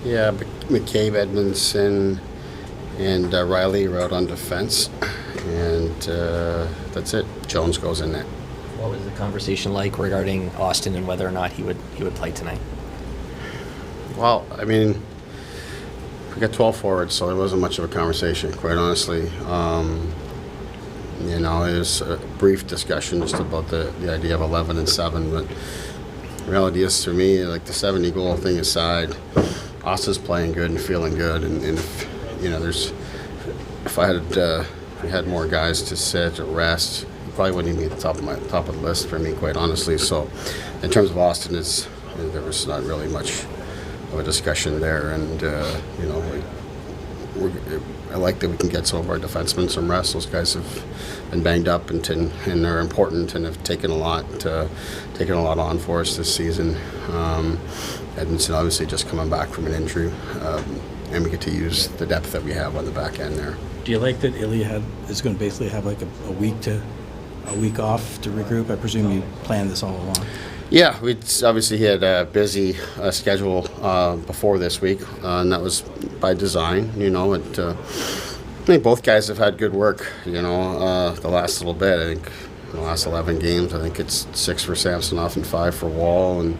Yeah, McCabe, Edmondson, and Riley are out on defense, and that's it. Jones goes in there. What was the conversation like regarding Austin and whether or not he would play tonight? Well, I mean, we got 12 forwards, so it wasn't much of a conversation, quite honestly. It was a brief discussion just about the idea of 11 and 7, but the reality is, for me, like the 70-goal thing aside, Austin's playing good and feeling good, and if we had more guys to sit or rest, he probably wouldn't even be at the top of the list for me, quite honestly. So, in terms of Austin, there was not really much of a discussion there, and I like that we can get some of our defensemen some rest. Those guys have been banged up and are important and have taken a lot on for us this season. Edmondson obviously just coming back from an injury, and we get to use the depth that we have on the back end there. Do you like that Ilya is going to basically have like a week off to regroup? I presume you planned this all along. Yeah, obviously he had a busy schedule before this week, and that was by design. I think both guys have had good work. The last little bit. I think the last 11 games, I think it's 6 for Samsonov and 5 for Wall, and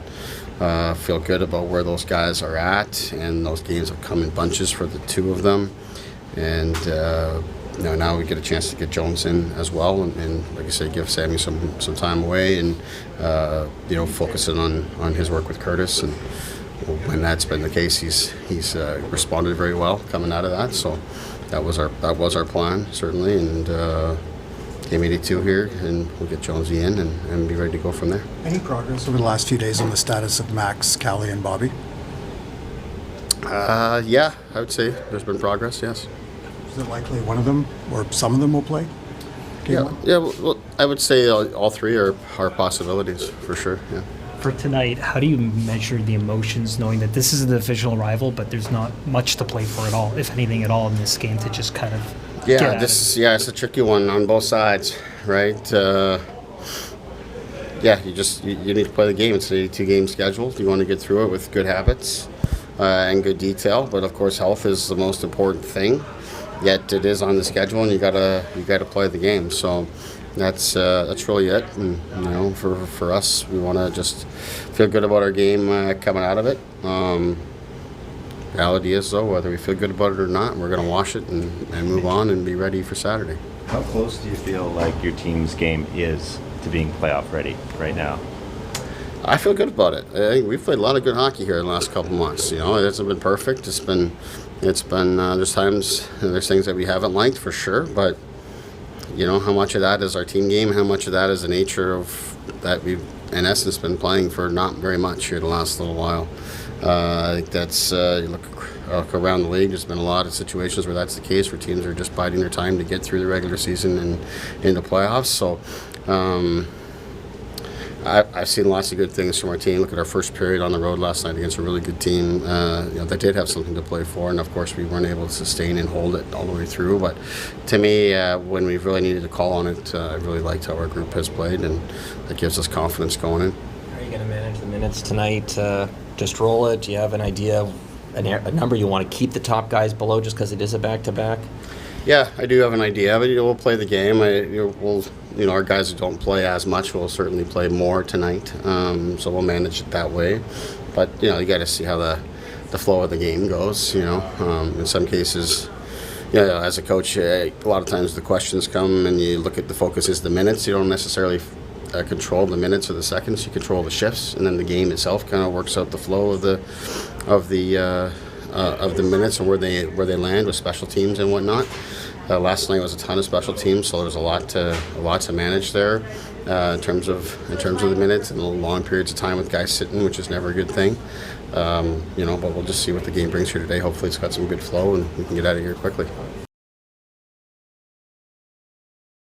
feel good about where those guys are at. And those games have come in bunches for the two of them, and. Now we get a chance to get Jones in as well, and like I say, give Sammy some time away, and focusing on his work with Curtis. And when that's been the case, he's responded very well coming out of that. So that was our plan, certainly. And Game 82 here, and we'll get Jonesy in and be ready to go from there. Any progress over the last few days on the status of Max, Callie, and Bobby? Yeah, I would say there's been progress. Yes. Is it likely one of them or some of them will play? Yeah. Well, I would say all three are possibilities for sure. Yeah. For tonight, how do you measure the emotions knowing that this is the divisional rival, but there's not much to play for at all, if anything at all, in this game to just kind of it's a tricky one on both sides, right? You need to play the game. It's an 82-game schedule. You want to get through it with good habits and good detail, but of course, health is the most important thing. Yet it is on the schedule, and you gotta play the game. So that's really it. And for us, we want to just feel good about our game coming out of it. Reality is, though, whether we feel good about it or not, we're going to wash it and move on and be ready for Saturday. How close do you feel like your team's game is to being playoff ready right now? I feel good about it. I think we've played a lot of good hockey here in the last couple months. It hasn't been perfect. It's been there's times, there's things that we haven't liked for sure, but how much of that is our team game, how much of that is the nature of that we've in essence been playing for not very much here the last little while. I think that's you look around the league, there's been a lot of situations where that's the case, where teams are just biding their time to get through the regular season and into playoffs. So I've seen lots of good things from our team. Look at our first period on the road last night against a really good team. They did have something to play for, and of course we weren't able to sustain and hold it all the way through. But to me, when we really needed to call on it, I really liked how our group has played, and that gives us confidence going in. How are you going to manage the minutes tonight? Just roll it? Do you have an idea, a number you want to keep the top guys below just because it is a back-to-back? Yeah, I do have an idea, but we'll play the game. Our guys who don't play as much will certainly play more tonight, so we'll manage it that way. But you got to see how the flow of the game goes. In some cases, as a coach, a lot of times the questions come and you look at the focus is the minutes. You don't necessarily control the minutes or the seconds. You control the shifts, and then the game itself kind of works out the flow of the minutes and where they land with special teams and whatnot. Last night was a ton of special teams, so there's a lot to manage there in terms of the minutes and the long periods of time with guys sitting, which is never a good thing. But we'll just see what the game brings here today. Hopefully, it's got some good flow and we can get out of here quickly.